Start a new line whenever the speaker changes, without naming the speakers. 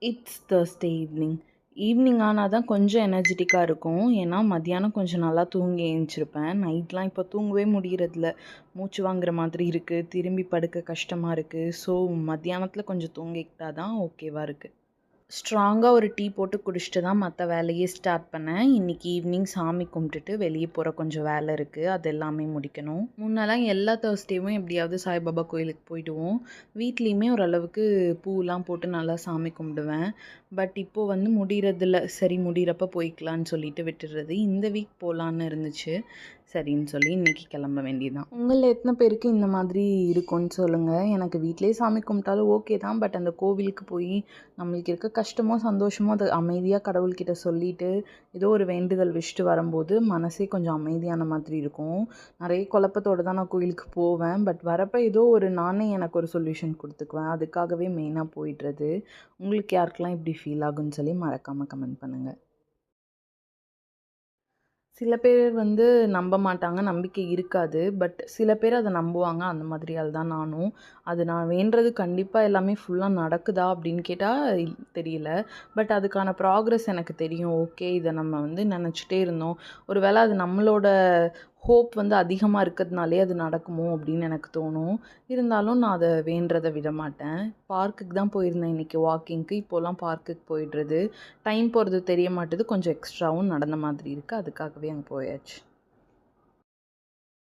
It's Thursday evening. Evening ஆனா தான் கொஞ்சம் எனர்ஜெட்டிக்காக இருக்கும். ஏன்னா மத்தியானம் கொஞ்சம் நல்லா தூங்கி ஏந்திச்சிருப்பேன். நைட்லாம் இப்போ தூங்கவே முடியறதில்ல. மூச்சு வாங்குற மாதிரி இருக்குது. திரும்பி படுக்க கஷ்டமாக இருக்குது. ஸோ மத்தியானத்தில் கொஞ்சம் தூங்கிக்கிட்டா தான் ஓகேவா இருக்குது. ஸ்ட்ராங்காக ஒரு டீ போட்டு குடிச்சிட்டு தான் மற்ற வேலையே ஸ்டார்ட் பண்ணேன். இன்றைக்கி ஈவினிங் சாமி கும்பிட்டுட்டு வெளியே போகிற கொஞ்சம் வேலை இருக்குது. அது எல்லாமே முடிக்கணும். முன்னெல்லாம் எல்லா தேர்ஸ்டேவும் எப்படியாவது சாய்பாபா கோயிலுக்கு போயிடுவோம். வீட்லேயுமே ஓரளவுக்கு பூலாம் போட்டு நல்லா சாமி கும்பிடுவேன். பட் இப்போது வந்து முடியறதில்ல. சரி முடிகிறப்ப போய்க்கலான்னு சொல்லிட்டு விட்டுடுறது. இந்த வீக் போகலான்னு இருந்துச்சு. சரின்னு சொல்லி இன்றைக்கி கிளம்ப வேண்டியதுதான். உங்களில் எத்தனை பேருக்கு இந்த மாதிரி இருக்கும்னு சொல்லுங்கள். எனக்கு வீட்டிலேயே சாமி கும்பிட்டாலும் ஓகே தான். பட் அந்த கோவிலுக்கு போய் நம்மளுக்கு இருக்க கஷ்டமோ சந்தோஷமோ அதை அமைதியாக கடவுள்கிட்ட சொல்லிவிட்டு ஏதோ ஒரு வேண்டுதல் வச்சுட்டு வரும்போது மனசே கொஞ்சம் அமைதியான மாதிரி இருக்கும். நிறைய குழப்பத்தோடு தான் நான் கோயிலுக்கு போவேன். பட் வரப்போ ஏதோ ஒரு நானே எனக்கு ஒரு சொல்யூஷன் கொடுத்துக்குவேன். அதுக்காகவே மெயினாக போயிடுறது. உங்களுக்கு யாருக்கெல்லாம் இப்படி ஃபீல் ஆகுன்னு சொல்லி மறக்காமல் கமெண்ட் பண்ணுங்கள். சில பேர் வந்து நம்ப மாட்டாங்க, நம்பிக்கை இருக்காது. பட் சில பேர் அதை நம்புவாங்க. அந்த மாதிரி ஆள் தான் நானும். அது நான் வேண்டுறது கண்டிப்பாக எல்லாமே ஃபுல்லாக நடக்குதா அப்படின்னு கேட்டால் தெரியல. பட் அதுக்கான ப்ராக்ரஸ் எனக்கு தெரியும். ஓகே, இதை நம்ம வந்து நினச்சிட்டே இருந்தோம். ஒரு வேளை அது நம்மளோட ஹோப் வந்து அதிகமாக இருக்கிறதுனாலே அது நடக்குமோ அப்படின்னு எனக்கு தோணும். இருந்தாலும் நான் அதை வேண்டுறதை விட மாட்டேன். பார்க்குக்கு தான் போயிருந்தேன் இன்றைக்கி வாக்கிங்க்கு. இப்போலாம் பார்க்குக்கு போயிடுறது. டைம் போகிறது தெரிய மாட்டுது. கொஞ்சம் எக்ஸ்ட்ராவும் நடந்த மாதிரி இருக்குது. அதுக்காகவே அங்கே போயாச்சு.